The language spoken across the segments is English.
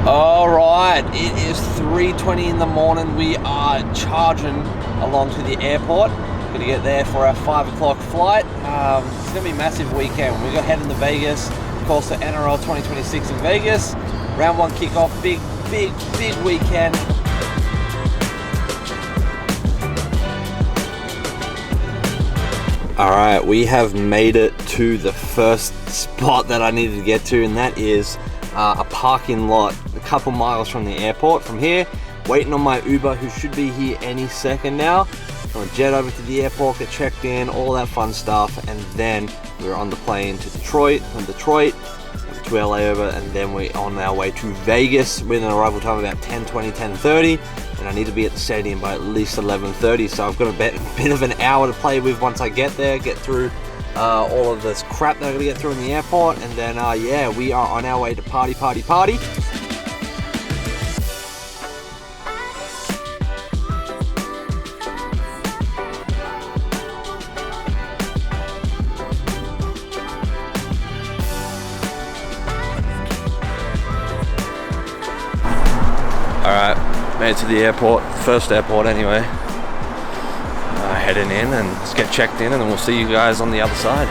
All right, it is 3:20 in the morning. We are charging along to the airport. Going to get there for our 5 o'clock flight. It's going to be a massive weekend. We're going to head into Vegas, of course, the NRL 2026 in Vegas. Round 1 kickoff, big weekend. All right, we have made it to the first spot that I needed to get to, and that is a parking lot a couple miles from the airport. From here, waiting on my Uber, who should be here any second now. I'm gonna jet over to the airport, get checked in, all that fun stuff, and then we're on the plane to Detroit. From Detroit to LA over, and then we're on our way to Vegas with an arrival time of about 10:20, 10:30, and I need to be at the stadium by at least 11:30. So I've got a bit of an hour to play with once I get there, get through all of this crap that I'm gonna get through in the airport, and then yeah, we are on our way to party. Alright, made it to the airport, first airport anyway. Heading in and let's get checked in, and then we'll see you guys on the other side.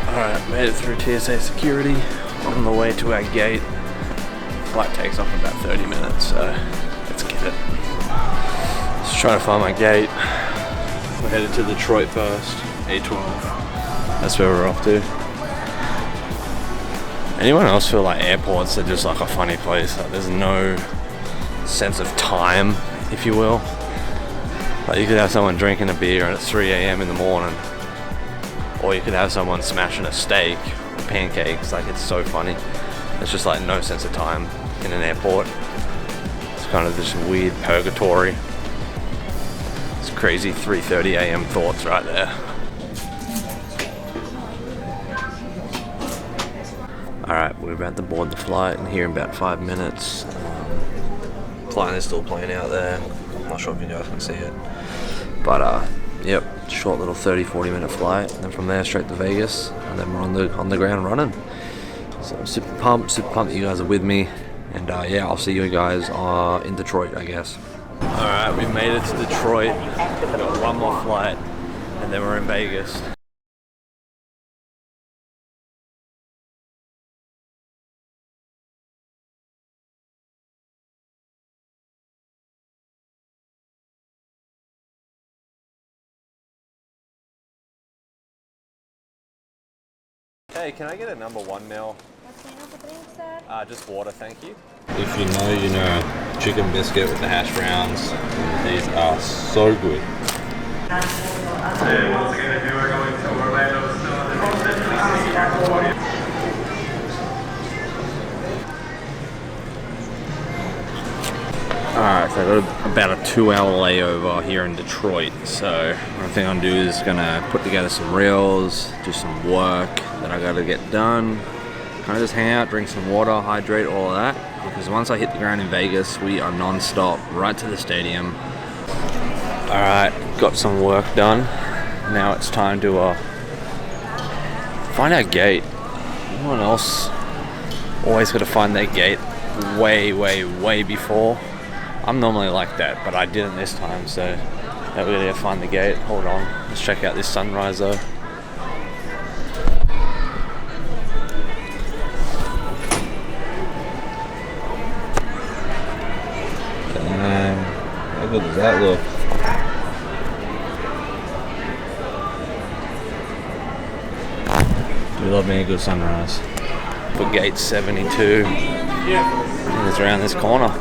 Alright, made it through TSA security, on the way to our gate. Flight takes off in about 30 minutes, so let's get it. Just trying to find my gate. We're headed to Detroit first, A12. That's where we're off to. Anyone else feel like airports are just like a funny place? Like there's no sense of time, if you will. Like you could have someone drinking a beer at 3 a.m. in the morning, or you could have someone smashing a steak or pancakes. Like it's so funny. There's just like no sense of time in an airport. It's kind of this weird purgatory. It's crazy 3:30 a.m. thoughts right there. Alright, we're about to board the flight and here in about 5 minutes. Flight is still playing out there. I'm not sure if you guys can see it. But yep, short little 30-40 minute flight, and then from there straight to Vegas, and then we're on the ground running. So I'm super pumped that you guys are with me, and yeah, I'll see you guys in Detroit, I guess. Alright, we made it to Detroit. We've got one more flight, and then we're in Vegas. Hey, can I get a number 1 meal? Just water, thank you. If you know, you know. Chicken biscuit with the hash browns. These are so good. Hey, once again, if you are going to Orlando, Alright, so I've got about a 2-hour layover here in Detroit, so what I think I'm gonna do is gonna put together some reels, do some work that I gotta get done, kind of just hang out, drink some water, hydrate, all of that, because once I hit the ground in Vegas, we are non-stop right to the stadium. Alright, got some work done. Now it's time to find our gate. Everyone else always gotta find their gate way before. I'm normally like that, but I didn't this time, so now we gotta find the gate. Hold on, let's check out this sunrise though. How good does that look? Do love me a good sunrise. For gate 72, and it's around this corner.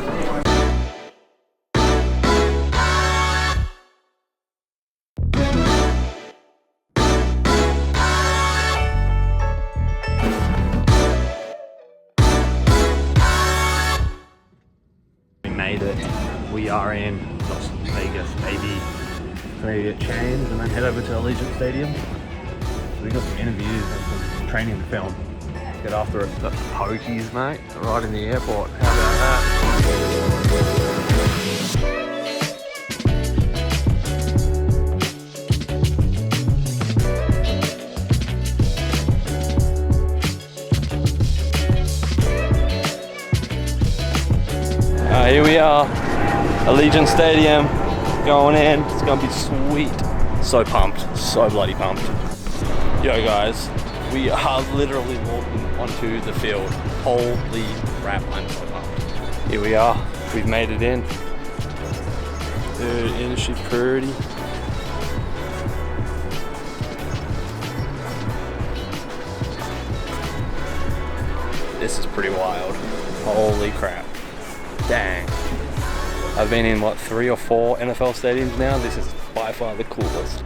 We are in Las Vegas, baby. So we get changed and then head over to Allegiant Stadium. We got some interviews and some training to film. Get after it. Got some pokies, mate, right in the airport. How about that? Here we are, Allegiant Stadium, going in. It's gonna be sweet. So pumped, so bloody pumped. Yo guys, we are literally walking onto the field. Holy crap, I'm so pumped. Here we are, we've made it in. Dude, isn't she pretty? This is pretty wild. Holy crap. Dang. I've been in what, 3 or 4 NFL stadiums now. This is by far the coolest.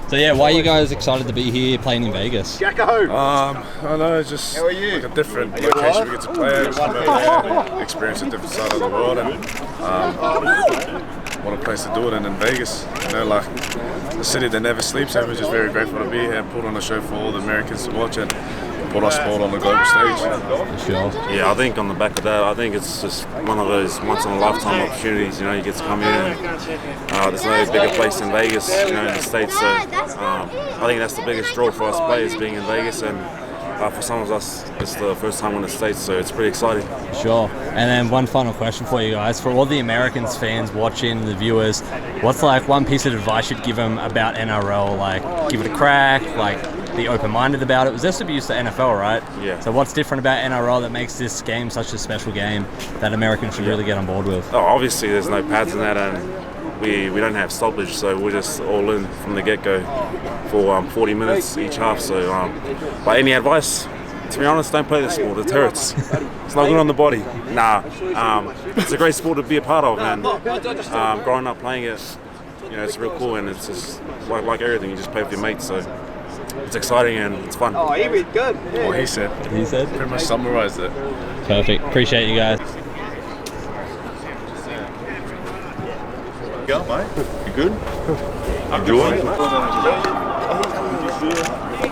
So yeah, why are you guys excited to be here playing in Vegas? I don't know, it's just like a different location we get to play at, experience a different side of the world, and what a place to do it in Vegas. You know, like the city that never sleeps, and we're just very grateful to be here and put on a show for all the Americans to watch and put our sport on the global stage. Sure. Yeah, I think on the back of that, I think it's just one of those once-in-a-lifetime opportunities. You know, you get to come here and there's no bigger place in Vegas, you know, in the States. So I think that's the biggest draw for us players, being in Vegas, and for some of us, it's the first time in the States, so it's pretty exciting. Sure. And then one final question for you guys. For all the Americans fans watching, the viewers, what's like one piece of advice you'd give them about NRL? Like, give it a crack, like, be open-minded about it. It was just used to NFL, right? Yeah. So what's different about NRL that makes this game such a special game that Americans should really get on board with? Oh, obviously there's no pads in that, and we don't have stoppage, so we're just all in from the get-go for 40 minutes each half. So, but any advice? To be honest, don't play this sport. It hurts. It's not good on the body. Nah. It's a great sport to be a part of, and growing up playing it, you know, it's real cool, and it's just like everything. You just play with your mates, so it's exciting and it's fun. Oh, he was good. Yeah. What he said. He said? Pretty much summarised it. Perfect. Appreciate you guys. Go, mate. You good? Enjoying it?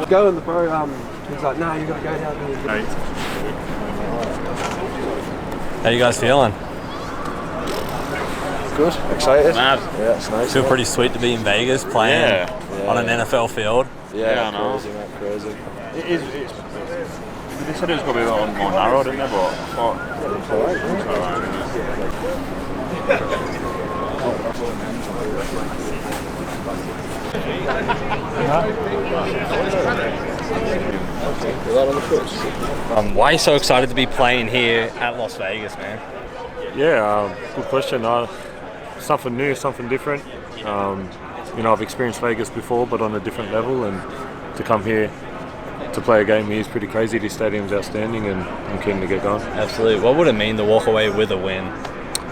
Go and the bro, he's like, no, you got to go down there. How you guys feeling? Good, excited. Mad. Yeah, it's nice. Feel pretty sweet to be in Vegas playing on an NFL field. Yeah, I know. crazy, mate, crazy. They said it was going to be a lot more narrow, didn't they? But Why are you so excited to be playing here at Las Vegas, man? Yeah, good question. Something new, something different. You know, I've experienced Vegas before, but on a different level, and to come here to play a game here is pretty crazy. This stadium's outstanding, and I'm keen to get going. Absolutely. What would it mean to walk away with a win?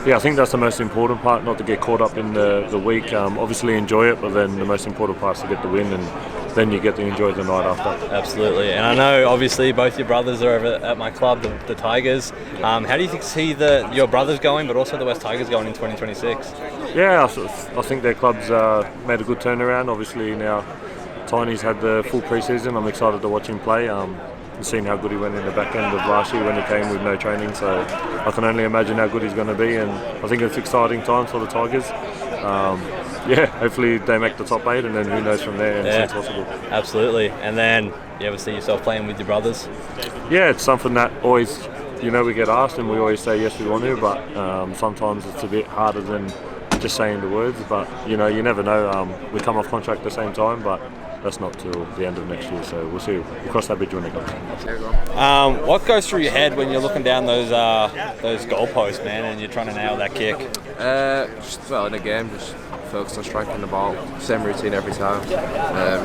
Yeah, I think that's the most important part, not to get caught up in the week. Obviously enjoy it, but then the most important part is to get the win, and then you get to enjoy the night after. Absolutely. And I know, obviously, both your brothers are over at my club, the Tigers. How do you see your brothers going, but also the West Tigers going in 2026? Yeah, I think their club's made a good turnaround. Obviously now Tiny's had the full pre-season. I'm excited to watch him play. And seen how good he went in the back end of last year when he came with no training, so I can only imagine how good he's going to be, and I think it's exciting times for the Tigers. Yeah, hopefully they make the top 8, and then who knows from there. It's possible. Absolutely. And then you ever see yourself playing with your brothers? Yeah, it's something that always, you know, we get asked and we always say yes, we want to, but sometimes it's a bit harder than just saying the words, but you know, you never know. We come off contract at the same time, but that's not till the end of next year, so we'll see. We'll cross that bridge when it comes. What goes through your head when you're looking down those goalposts, man, and you're trying to nail that kick? In a game, just focus on striking the ball. Same routine every time.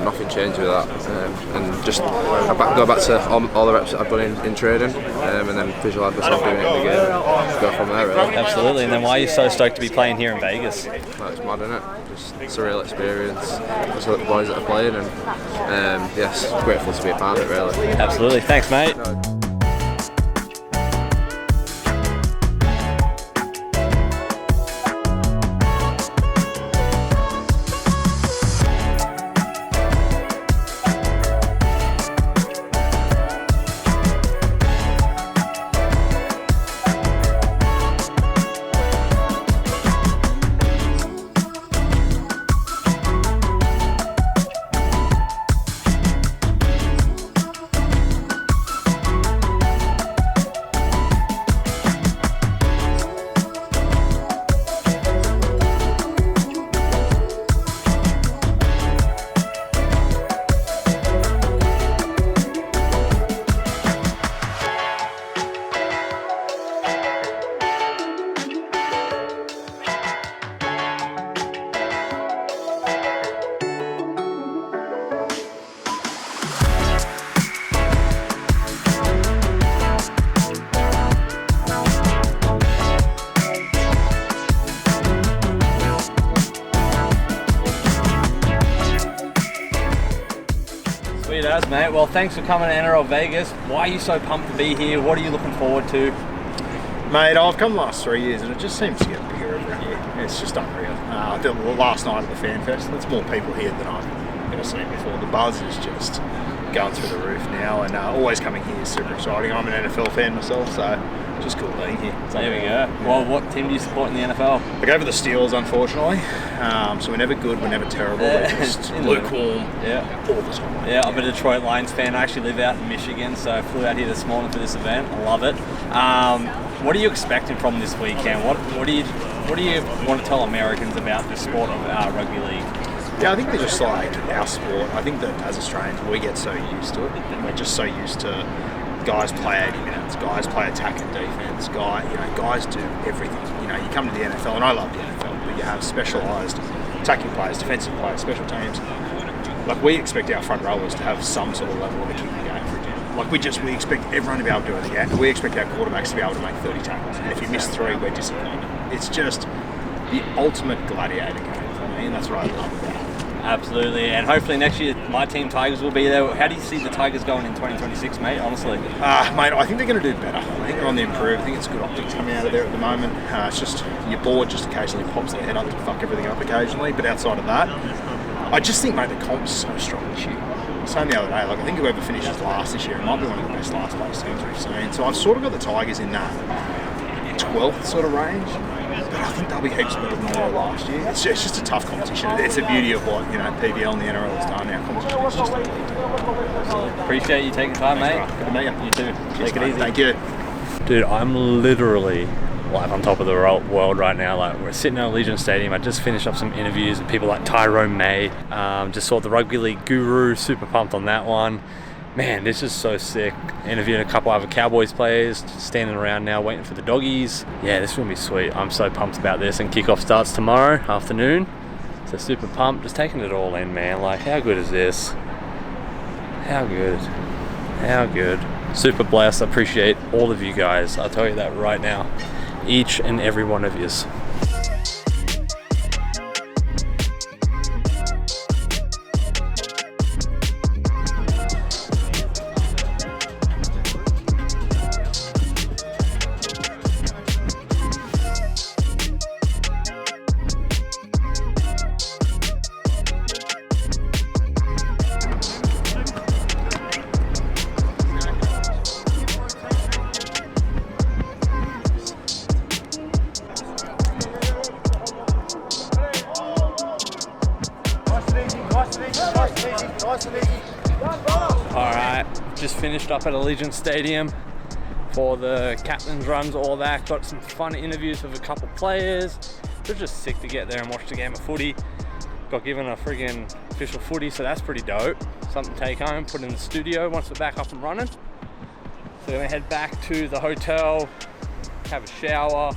Nothing changed with that. And just go back to all the reps that I've done in training, and then visualise myself doing it in the game. Go from there, really. Absolutely. And then why are you so stoked to be playing here in Vegas? Well, it's mad, isn't it? Just a surreal experience. Just look at the boys that are playing, and yes, grateful to be a part of it, really. Absolutely. Thanks, mate. Sweet as, mate. Well, thanks for coming to NRL Vegas. Why are you so pumped to be here? What are you looking forward to? Mate, I've come the last 3 years and it just seems to get bigger every year. It's just unreal. The last night at the Fan Fest, there's more people here than I've ever seen before. The buzz is just going through the roof now, and always coming here is super exciting. I'm an NFL fan myself, so just cool being here. So there we go. Well, what team do you support in the NFL? I go for the Steelers, unfortunately. So we're never good, we're never terrible. We're just lukewarm all the time. Yeah, I'm a Detroit Lions fan. I actually live out in Michigan, so I flew out here this morning for this event. I love it. What are you expecting from this weekend? What do you want to tell Americans about the sport of rugby league? Yeah, I think they're just like our sport. I think that as Australians, we get so used to it. We're just so used to guys play 80 minutes, guys play attack and defence, guys do everything. You come to the NFL, and I love the NFL, but you have specialised attacking players, defensive players, special teams. Like, we expect our front rowers to have some sort of level of a kicking game, for example. Like, we expect everyone to be able to do it again. We expect our quarterbacks to be able to make 30 tackles, and if you miss 3, we're disappointed. It's just the ultimate gladiator game for me, and that's what I love about it. Absolutely, and hopefully next year my team Tigers will be there. How do you see the Tigers going in 2026, mate, honestly? Mate, I think they're going to do better. I think they're on the improve. I think it's good optics coming out of there at the moment. It's just your board just occasionally pops their head up to fuck everything up occasionally, but outside of that, I just think, mate, the comp's so strong this year. I was saying the other day, like, I think whoever finishes last this year, it might be one of the best last place teams we've seen. So I've sort of got the Tigers in that 12th sort of range. But I think they'll be heaps better than they were last year. It's just a tough competition. It's the beauty of what PBL and the NRL has done. Our competition is just elite. Appreciate you taking time, mate. Good to meet you. You too. Cheers, Take it mate. easy. Thank you. Dude, I'm literally like on top of the world right now. Like, we're sitting at Allegiant Stadium. I just finished up some interviews with people like Tyrone May. Just saw the Rugby League Guru. Super pumped on that one. Man, this is so sick. Interviewing a couple other Cowboys players, just standing around now waiting for the doggies. Yeah, this is gonna be sweet. I'm so pumped about this, and kickoff starts tomorrow afternoon. So super pumped, just taking it all in, man. Like, how good is this? How good? How good? Super blessed. I appreciate all of you guys. I'll tell you that right now. Each and every one of yous. Alright, just finished up at Allegiant Stadium for the captain's runs, all that. Got some fun interviews with a couple players. It was just sick to get there and watch the game of footy. Got given a friggin' official footy, so that's pretty dope. Something to take home, put in the studio once we're back up and running. So we're gonna head back to the hotel, have a shower,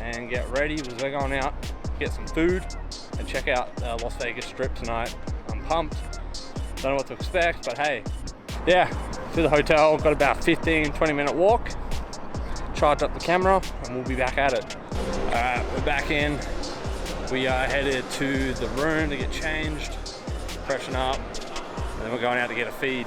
and get ready because we're going out, get some food, and check out the Las Vegas Strip tonight. I'm pumped. Don't know what to expect, but hey, yeah, to the hotel. Got about 15-20 minute walk. Charge up the camera, and we'll be back at it. Alright, we're back in. We are headed to the room to get changed, freshen up, and then we're going out to get a feed.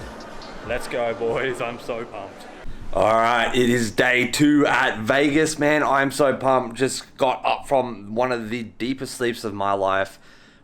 Let's go, boys. I'm so pumped. Alright, it is day 2 at Vegas, man. I'm so pumped. Just got up from one of the deepest sleeps of my life.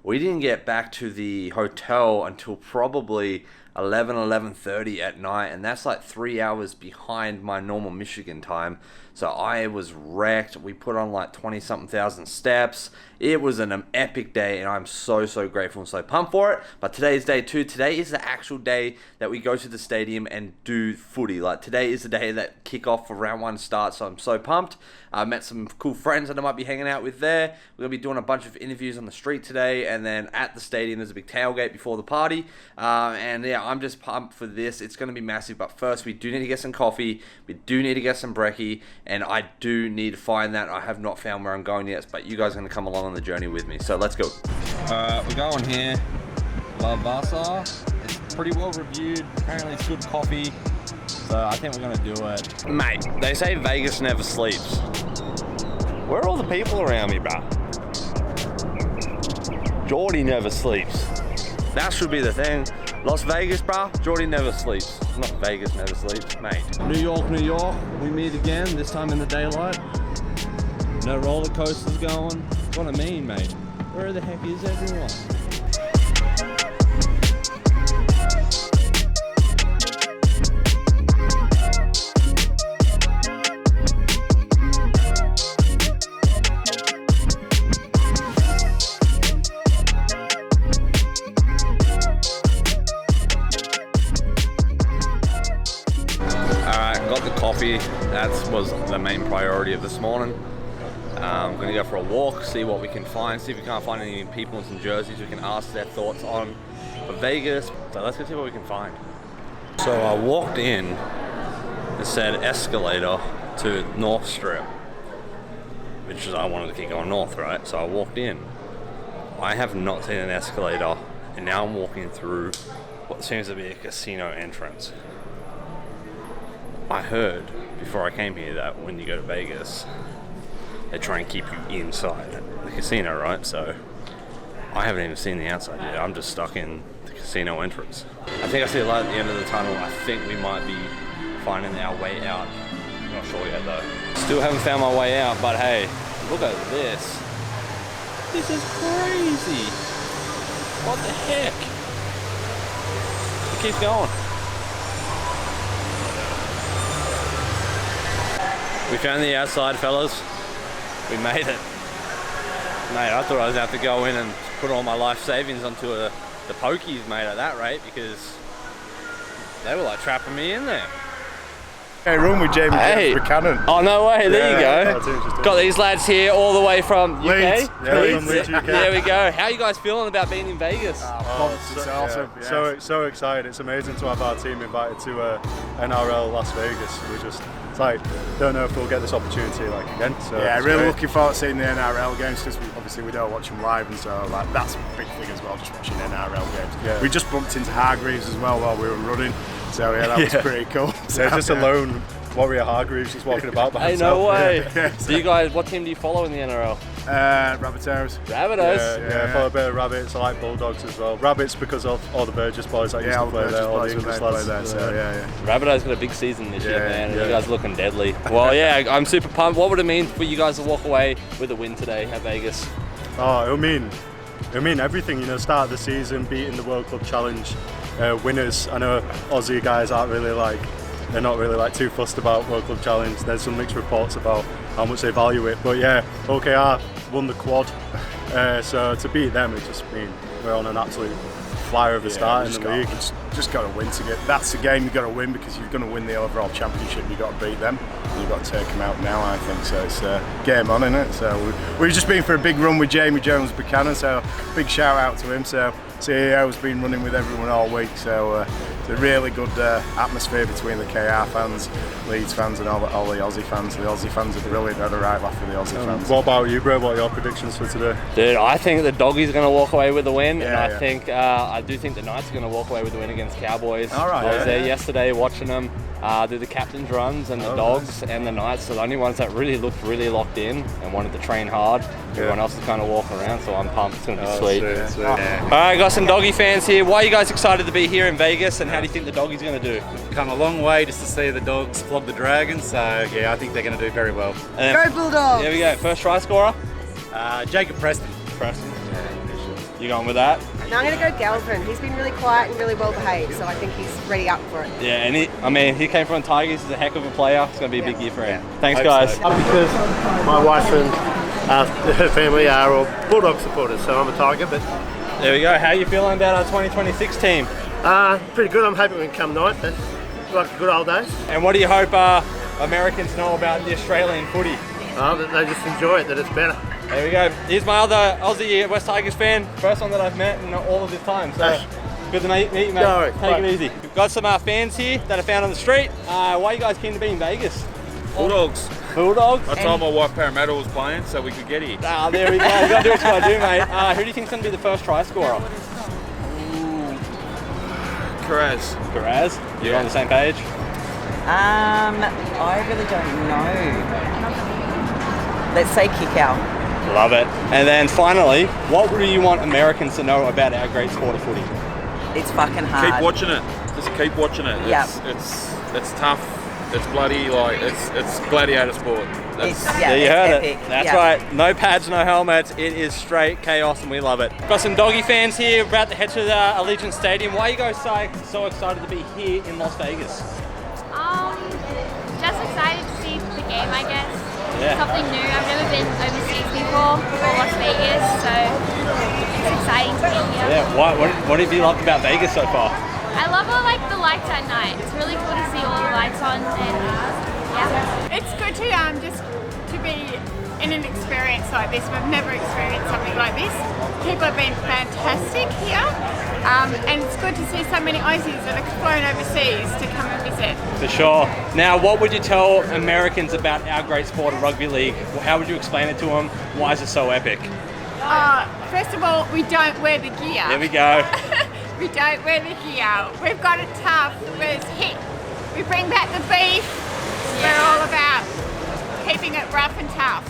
We didn't get back to the hotel until probably 11:30 at night, and that's like 3 hours behind my normal Michigan time. So I was wrecked. We put on like 20-something thousand steps. It was an epic day, and I'm so grateful and so pumped for it. But today is day 2. Today is the actual day that we go to the stadium and do footy. Like, today is the day that kickoff for round 1 starts, so I'm so pumped. I met some cool friends that I might be hanging out with there. We're going to be doing a bunch of interviews on the street today, and then at the stadium there's a big tailgate before the party. And yeah, I'm just pumped for this. It's going to be massive, but first we do need to get some coffee. We do need to get some brekkie, and I do need to find that. I have not found where I'm going yet, but you guys are going to come along on the journey with me. So let's go. We're going here. La Vasa. It's pretty well reviewed. Apparently it's good coffee. So I think we're going to do it. Mate, they say Vegas never sleeps. Where are all the people around me, bro? Geordie never sleeps. That should be the thing. Las Vegas, bruh. Jordy never sleeps. Not Vegas never sleeps, mate. New York, New York. We meet again, this time in the daylight. No roller coasters going. That's what I mean, mate. Where the heck is everyone? Got the coffee. That was the main priority of this morning. I'm gonna go for a walk, see what we can find, see if we can't find any people in some jerseys we can ask their thoughts on for Vegas. So let's go see what we can find. So I walked in, it said escalator to North Strip, which is I wanted to keep going north, right? So I walked in. I have not seen an escalator, and now I'm walking through what seems to be a casino entrance. I heard before I came here that when you go to Vegas, they try and keep you inside the casino, right? So I haven't even seen the outside yet. I'm just stuck in the casino entrance. I think I see a light at the end of the tunnel. I think we might be finding our way out. I'm not sure yet though. Still haven't found my way out, but hey, look at this. This is crazy. What the heck? It keeps going. We found the outside, fellas. We made it. Mate, I thought I was going to have to go in and put all my life savings onto the pokies, mate, at that rate, because they were like trapping me in there. Hey, room with Jamie Buchanan. Oh, no way. There you go. Got these lads here all the way from UK. Leeds. Yeah, Leeds. UK. There we go. How are you guys feeling about being in Vegas? It's awesome. Yeah. So excited. It's amazing to have our team invited to NRL Las Vegas. It's like, don't know if we'll get this opportunity like again. So yeah, really looking forward to seeing the NRL games, because obviously we don't watch them live, and so like that's a big thing as well, just watching NRL games. Yeah. We just bumped into Hargreaves as well while we were running, so yeah, that was pretty cool. So just alone, Warrior Hargreaves just walking about by Hey, himself. no way. Yeah. Do you guys, what team do you follow in the NRL? Rabbitohs. Rabbitohs? Yeah, follow a bit of Rabbits. I like Bulldogs as well. Rabbits because of all the Burgess boys that used to play there, all the English lads. There, so yeah. Rabbitohs got a big season this year, man. yeah. You guys are looking deadly. Well, yeah, I'm super pumped. What would it mean for you guys to walk away with a win today at Vegas? Oh, it'll mean everything. You know, start of the season, beating the World Club Challenge winners. I know Aussie guys aren't really they're not really too fussed about World Club Challenge. There's some mixed reports about how much they value it. But yeah, OKR won the quad. So to beat them, it just means we're on an absolute flyer of a start in the league. Just got to win to get. That's the game you've got to win, because you're going to win the overall championship. You've got to beat them. You've got to take them out now, I think. So it's game on, isn't it? So we've just been for a big run with Jamie Jones Buchanan. So big shout out to him. So CEO's been running with everyone all week. So it's a really good atmosphere between the KR fans, Leeds fans, and all the Aussie fans. The Aussie fans are brilliant. They're the right laugh for the Aussie fans. What about you, bro? What are your predictions for today? Dude, I think the Doggies are going to walk away with the win, and Yeah. I do think the Knights are going to walk away with the win against Cowboys. All right, I was there yeah. yesterday watching them do the captain's runs, and the Dogs and the Knights are the only ones that really looked really locked in and wanted to train hard. Everyone else is kind of walking around, so I'm pumped. It's going to be sweet. Sweet. All right, got some Doggy fans here. Why are you guys excited to be here in Vegas, and how do you think the Doggies are going to do? Come a long way just to see the Dogs flog the Dragons, so yeah, I think they're going to do very well. And then, Go Bulldogs! there we go. First try scorer. Jacob Preston. You going with that? No, I'm going to go Galvin. He's been really quiet and really well behaved, so I think he's ready up for it. Yeah, and he came from Tigers. He's a heck of a player. It's going to be a big year for him. Thanks, Hope guys. so. Because my wife and her family are all Bulldog supporters, so I'm a Tiger. But There we go. How are you feeling about our 2026 team? pretty good. I'm hoping we can come tonight, but like the good old days. And what do you hope Americans know about the Australian footy? That they just enjoy it, that it's better. There we go. Here's my other Aussie West Tigers fan. First one that I've met in all of this time. So good to meet you, mate. No worries. Take it easy. We've got some fans here that I found on the street. Why are you guys keen to be in Vegas? Bulldogs. Bulldogs? I told my wife Parramatta was playing so we could get here. There we go. You gotta do what you gotta do, mate. Who do you think's gonna be the first try scorer? Carraz. Carraz? You're on the same page? I really don't know. Let's say kick out. Love it. And then finally, what do you want Americans to know about our great sport of footy? It's fucking hard. Keep watching it. Just keep watching it. Yep. It's tough. It's bloody, like, it's gladiator sport. There you heard it. That's right. No pads, no helmets. It is straight chaos, and we love it. Got some doggy fans here. About to head to the Allegiant Stadium. Why are you guys so excited to be here in Las Vegas? Just excited to see the game, I guess. Yeah. Something new. I've never been overseas before, or Las Vegas, so it's exciting to be here. Yeah. What have you loved about Vegas so far? I love all the lights at night. It's really cool to see all the lights on, and yeah. It's good to just to be in an experience like this. We've never experienced something like this. People have been fantastic here, and it's good to see so many Aussies that have flown overseas to come and visit. For sure. Now, what would you tell Americans about our great sport of rugby league? How would you explain it to them? Why is it so epic? First of all, we don't wear the gear. There we go. We don't wear the gear. We've got it tough. Where's hit? We bring back the beef. We're all about keeping it rough and tough.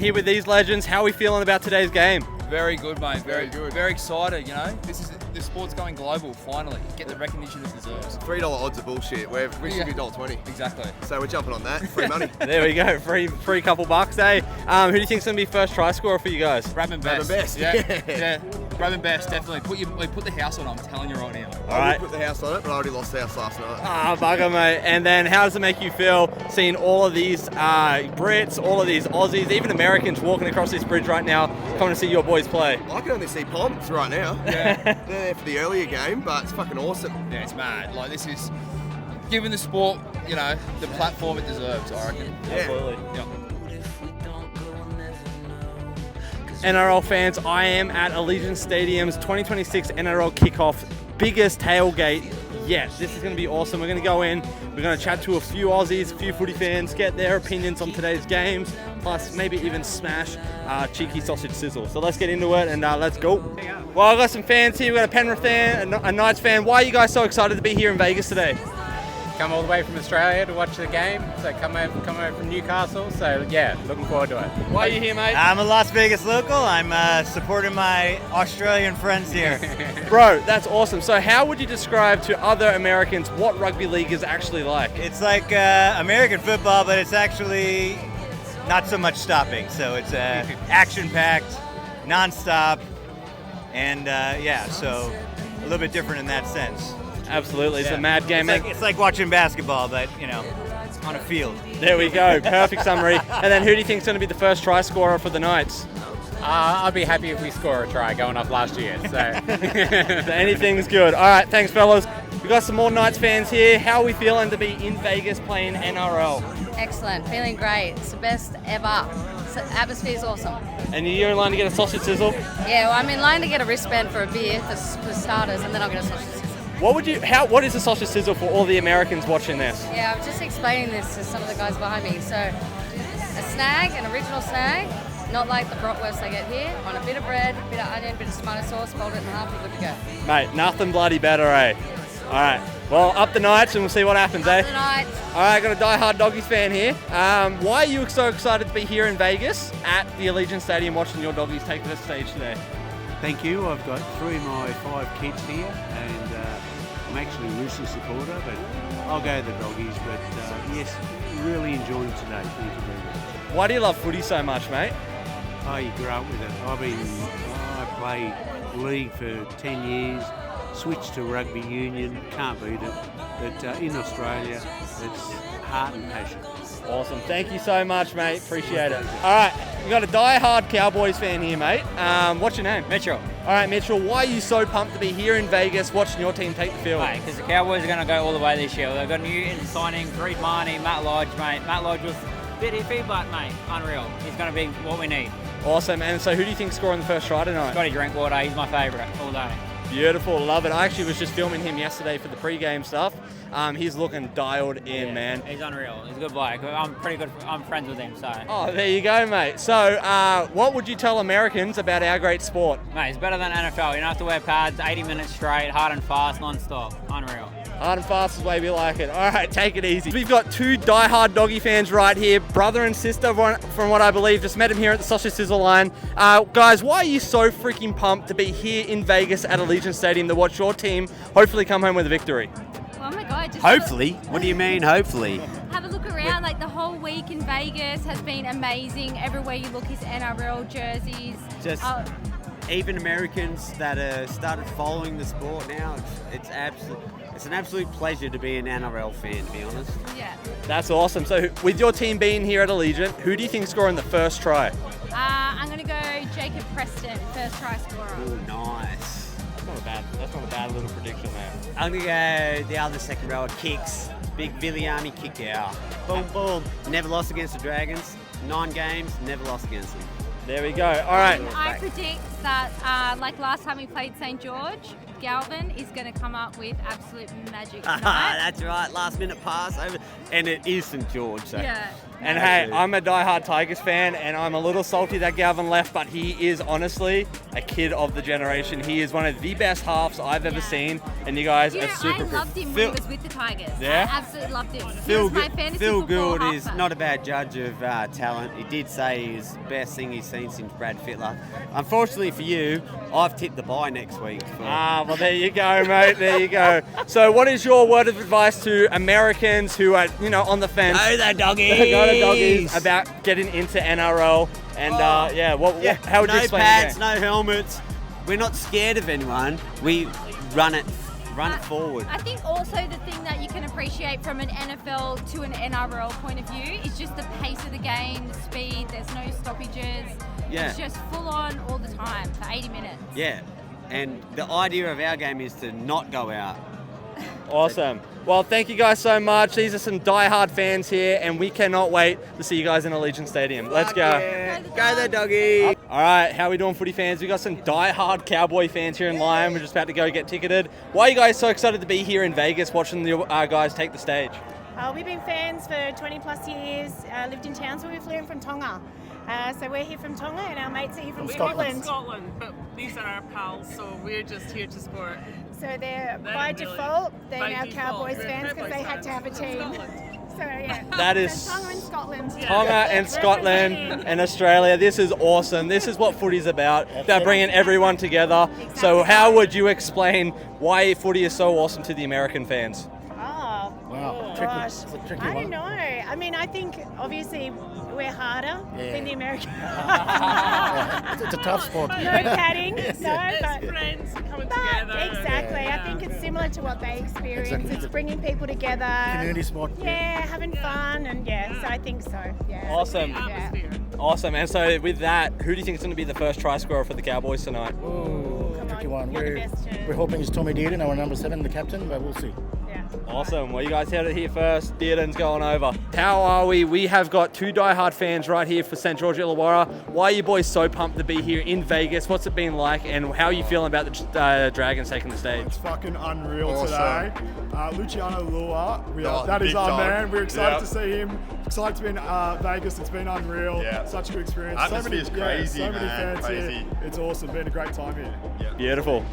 Here with these legends, how are we feeling about today's game? Very good, mate. Very good. Very excited, you know. The sport's going global, finally. Get the recognition it deserves. $3 odds are bullshit. We should be $1.20. Exactly. So we're jumping on that. Free money. There we go. Free couple bucks, eh? Who do you think's going to be first try scorer for you guys? Bradman Best. Best. Yeah. Yeah. Bradman Best, definitely. Put the house on, I'm telling you right now. I would put the house on it, but I already lost the house last night. Bugger, mate. And then how does it make you feel seeing all of these Brits, all of these Aussies, even Americans walking across this bridge right now, coming to see your boys play? I can only see Pomps right now. Yeah. They're there for the earlier game, but it's fucking awesome. Yeah, it's mad. Like, this is giving the sport, you know, the platform it deserves, I reckon. Yeah. Absolutely. Yep. NRL fans, I am at Allegiant Stadium's 2026 NRL kickoff, biggest tailgate yet. This is going to be awesome. We're going to go in, we're going to chat to a few Aussies, a few footy fans, get their opinions on today's games, plus maybe even smash cheeky sausage sizzle. So let's get into it and let's go. Well, I've got some fans here. We've got a Penrith fan, a Knights fan. Why are you guys so excited to be here in Vegas today? Come all the way from Australia to watch the game, so come over from Newcastle, so yeah, looking forward to it. Why are you here, mate? I'm a Las Vegas local. I'm supporting my Australian friends here. Bro, that's awesome. So how would you describe to other Americans what rugby league is actually like? It's like American football, but it's actually not so much stopping. So it's action-packed, non-stop, and yeah, so a little bit different in that sense. Absolutely, it's a mad game. It's like watching basketball, but you know, on a field. There we go, perfect summary. And then who do you think is going to be the first try scorer for the Knights? I'd be happy if we score a try going off last year. So anything's good. All right, thanks, fellas. We've got some more Knights fans here. How are we feeling to be in Vegas playing NRL? Excellent, feeling great. It's the best ever. The atmosphere's awesome. And you're in line to get a sausage sizzle? Yeah, well, I'm in line to get a wristband for a beer for starters, and then I'll get a sausage sizzle. What is a sausage sizzle for all the Americans watching this? Yeah, I was just explaining this to some of the guys behind me. So, a snag, an original snag, not like the bratwurst I get here, on a bit of bread, a bit of onion, a bit of tomato sauce, fold it in half, you're good to go. Mate, nothing bloody better, eh? All right, well, up the Knights and we'll see what happens, Up the Knights. All right, got a die-hard Doggies fan here. Why are you so excited to be here in Vegas at the Allegiant Stadium watching your Doggies take the stage today? Thank you. I've got 3 of my 5 kids here, and I'm actually a Roosters supporter, but I'll go the Doggies. But yes, really enjoying today. Thank you very much. Why do you love footy so much, mate? Oh, you grew up with it. I played league for 10 years, switched to rugby union, can't beat it. But in Australia, it's heart and passion. Awesome. Thank you so much, mate. Appreciate it. All right, we got a die-hard Cowboys fan here, mate. What's your name? Mitchell. All right, Mitchell, why are you so pumped to be here in Vegas watching your team take the field? Mate, because the Cowboys are going to go all the way this year. They've got a new signing, Fareed Marnie, Matt Lodge, mate. Matt Lodge was a bit iffy, but, mate, unreal. He's going to be what we need. Awesome. And so who do you think's scoring the first try tonight? Scotty Drinkwater. He's my favourite all day. Beautiful. Love it. I actually was just filming him yesterday for the pre-game stuff. He's looking dialed in, man. He's unreal. He's a good bloke. I'm pretty good. I'm friends with him, so. Oh, there you go, mate. So, what would you tell Americans about our great sport? Mate, it's better than NFL. You don't have to wear pads, 80 minutes straight, hard and fast, non-stop. Unreal. Hard and fast is the way we like it. All right, take it easy. We've got two die-hard doggy fans right here, brother and sister, from what I believe. Just met him here at the Sausage Sizzle line. Guys, why are you so freaking pumped to be here in Vegas at Allegiant Stadium to watch your team hopefully come home with a victory? Oh my God. Just Hopefully? What do you mean, hopefully? Have a look around. Like the whole week in Vegas has been amazing. Everywhere you look is NRL jerseys. Just even Americans that started following the sport now, it's an absolute pleasure to be an NRL fan, to be honest. Yeah. That's awesome. So with your team being here at Allegiant, who do you think scoring the first try? I'm going to go Jacob Preston, first try scorer. Oh, nice. That's not a bad little prediction there. I'm going to go the other second rower, Kicks. Big Viliami kick out. Boom, boom. Never lost against the Dragons. 9 games, never lost against them. There we go. All right. And I predict that, like last time we played St. George, Galvin is going to come up with absolute magic tonight. That's right. Last minute pass over, and it is St. George. So. Yeah. And hey, I'm a die-hard Tigers fan, and I'm a little salty that Galvin left, but he is honestly a kid of the generation. He is one of the best halves I've ever seen, and you guys are super I loved him when he was with the Tigers. Yeah? I absolutely loved him. Phil Phil Gould is not a bad judge of talent. He did say he's the best thing he's seen since Brad Fittler. Unfortunately for you, I've tipped the bye next week. Well, there you go, mate. There you go. So what is your word of advice to Americans who are, on the fence? Go the doggies! Go the doggies about getting into NRL. And, how would you explain No pads, it? no helmets. We're not scared of anyone. We run it forward. I think also the thing that you can appreciate from an NFL to an NRL point of view is just the pace of the game, the speed, there's no stoppages. Yeah. It's just full on all the time for 80 minutes. Yeah, and the idea of our game is to not go out. Awesome. Well, thank you guys so much. These are some die-hard fans here, and we cannot wait to see you guys in Allegiant Stadium. Let's go. Yeah. Go the doggy. All right, how we doing, footy fans? We got some die-hard Cowboy fans here in line. We're just about to go get ticketed. Why are you guys so excited to be here in Vegas watching the guys take the stage? We've been fans for 20 plus years, lived in Townsville. We flew in from Tonga. So we're here from Tonga and our mates are here from Scotland. But these are our pals, so we're just here to support. So they're by default, they're now Cowboys fans because they had to have a team. So yeah, That is so Tonga and Scotland. Tonga and Scotland and Australia. This is awesome. This is what footy's about. They're bringing everyone together. So how would you explain why footy is so awesome to the American fans? Oh, gosh. I don't know. I mean, I think obviously we're harder than the Americans. It's a tough sport. No padding. It's friends coming together. Exactly. I think it's similar to what they experience. Exactly. It's bringing people together. Community sport. Yeah, having fun and so I think so. Yeah. Awesome. Yeah. Awesome. And so with that, who do you think is going to be the first try scorer for the Cowboys tonight? Tricky one. We're hoping it's Tommy Dearden, our number 7, the captain, but we'll see. Awesome. Well, you guys heard it here first. Dearden's going over. How are we? We have got two diehard fans right here for St. George Illawarra. Why are you boys so pumped to be here in Vegas? What's it been like, and how are you feeling about the Dragons taking the stage? It's fucking unreal Awesome. today. Luciano Lua, that is big our dog. man. We're excited Yep. to see him. Excited to be in Vegas. It's been unreal. Yeah. Such a good experience. Atmosphere is crazy, so many man. fans Crazy. here. It's awesome. Been a great time here. Beautiful.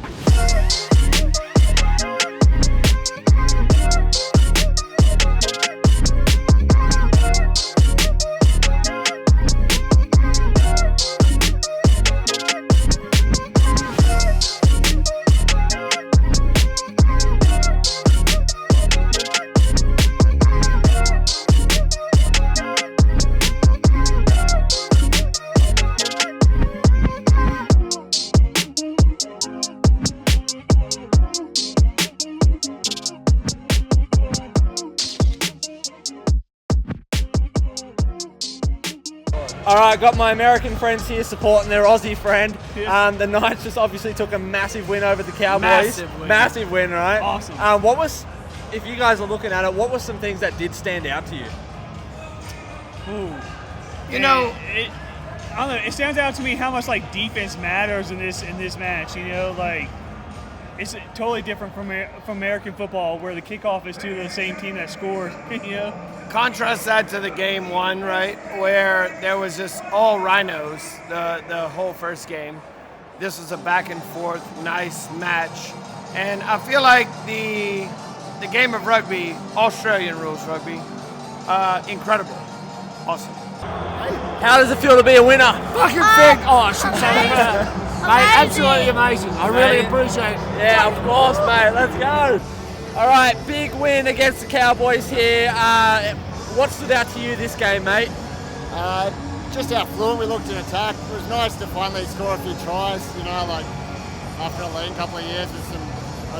All right, got my American friends here supporting their Aussie friend. The Knights just obviously took a massive win over the Cowboys. Massive win, right? Awesome. What was, if you guys are looking at it, what were some things that did stand out to you? You know, I don't know. It stands out to me how much defense matters in this match. it's totally different from American football, where the kickoff is to the same team that scored. You know. Contrast that to the game one, right, where there was just all rhinos the whole first game. This was a back and forth, nice match, and I feel like the game of rugby, Australian rules rugby, incredible, awesome. How does it feel to be a winner? Fucking sick! Oh, I shouldn't say that. Mate, absolutely amazing. I really appreciate it. Yeah, of course, mate. Let's go. All right, big win against the Cowboys here. What stood out to you this game, mate? Just how fluent we looked in attack. It was nice to finally score a few tries, you know, like after a lean couple of years with some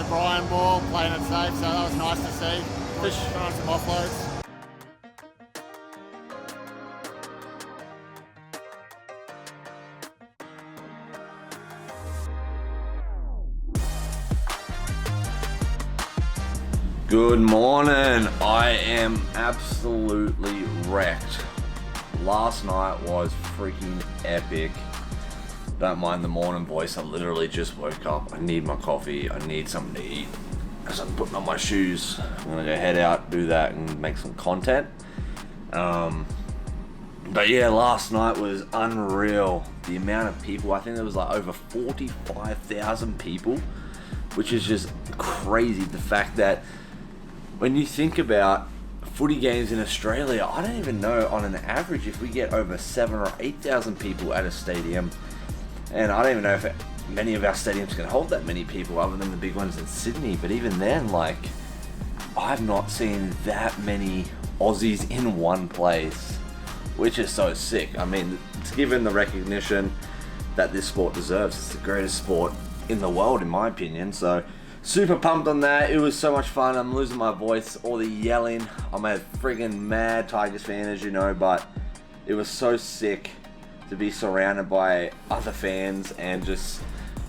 O'Brien ball, playing it safe, so that was nice to see. Fish throwing some offloads. Good morning. I am absolutely wrecked. Last night was freaking epic. Don't mind the morning voice. I literally just woke up. I need my coffee. I need something to eat. As I'm putting on my shoes, I'm gonna go head out, do that, and make some content. But yeah, last night was unreal. The amount of people. I think there was like over 45,000 people, which is just crazy. The fact that when you think about footy games in Australia, I don't even know on an average if we get over 7,000 or 8,000 people at a stadium. And I don't even know if many of our stadiums can hold that many people other than the big ones in Sydney. But even then, like, I've not seen that many Aussies in one place, which is so sick. I mean, it's given the recognition that this sport deserves. It's the greatest sport in the world, in my opinion. So super pumped on that. It was so much fun. I'm losing my voice, all the yelling. I'm a friggin' mad Tigers fan, as you know, but it was so sick to be surrounded by other fans, and just,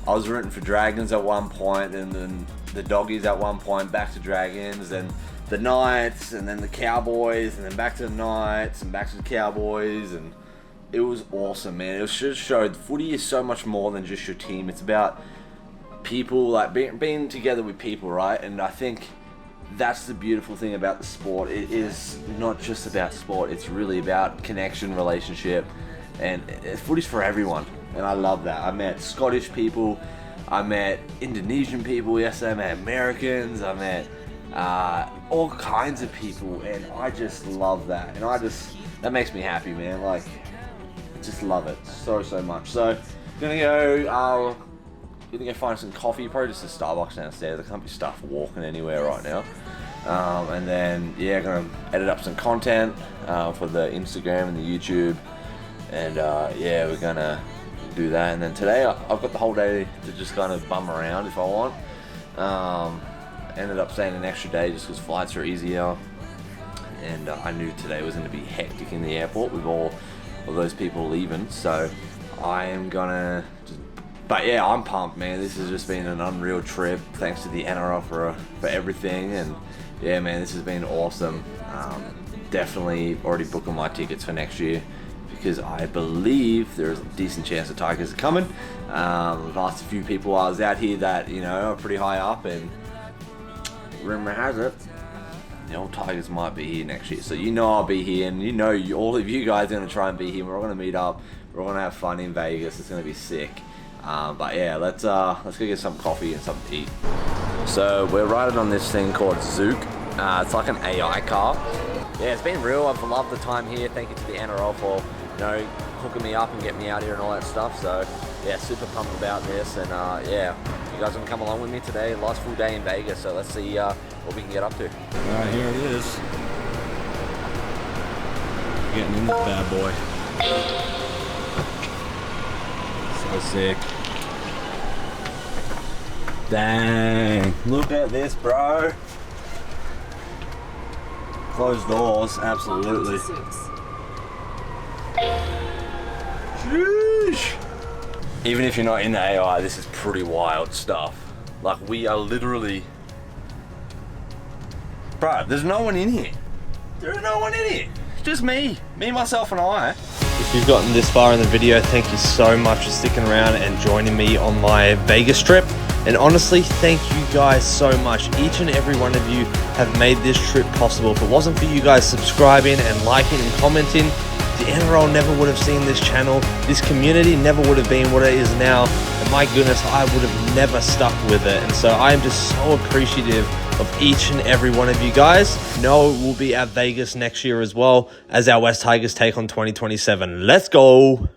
I was rooting for Dragons at one point, and then the Doggies at one point, back to Dragons, and the Knights, and then the Cowboys, and then back to the Knights, and back to the Cowboys, and it was awesome, man. It just showed footy is so much more than just your team. It's about people, like being together with people, right? And I think that's the beautiful thing about the sport. It is not just about sport. It's really about connection, relationship, and footy's for everyone. And I love that. I met Scottish people, I met Indonesian people yesterday, I met Americans, I met all kinds of people, and I just love that. And that makes me happy, man. Like, I just love it so much. So gonna go find some coffee, probably just a Starbucks downstairs. I can't be stuffed walking anywhere right now. And then, yeah, gonna edit up some content for the Instagram and the YouTube. And yeah, we're gonna do that. And then today, I've got the whole day to just kind of bum around if I want. Ended up staying an extra day just because flights are easier. And I knew today was gonna be hectic in the airport with all of those people leaving. So I am gonna but yeah, I'm pumped, man. This has just been an unreal trip. Thanks to the NRL for everything, and yeah, man, this has been awesome. Definitely already booking my tickets for next year because I believe there's a decent chance the Tigers are coming. I've asked a few people while I was out here that, you know, are pretty high up, and rumor has it the old Tigers might be here next year. So you know I'll be here, and you know all of you guys are going to try and be here. We're all going to meet up. We're all going to have fun in Vegas. It's going to be sick. But yeah, let's go get some coffee and something to eat. So we're riding on this thing called Zook. It's like an AI car. Yeah, it's been real. I've loved the time here. Thank you to the NRL for, you know, hooking me up and getting me out here and all that stuff. So yeah, super pumped about this. And yeah, you guys want to come along with me today? Last full day in Vegas. So let's see what we can get up to. All right, here it is. Getting in this bad boy. So sick. Dang, look at this, bro. Closed doors, absolutely. Sheesh. Even if you're not in the AI, this is pretty wild stuff. Like, we are literally... Bro, there's no one in here. There is no one in here. It's just me, myself, and I. If you've gotten this far in the video, thank you so much for sticking around and joining me on my Vegas trip. And honestly, thank you guys so much. Each and every one of you have made this trip possible. If it wasn't for you guys subscribing and liking and commenting, the NRL never would have seen this channel. This community never would have been what it is now. And my goodness, I would have never stuck with it. And so I am just so appreciative of each and every one of you guys. Noah will be at Vegas next year as well as our West Tigers take on 2027. Let's go.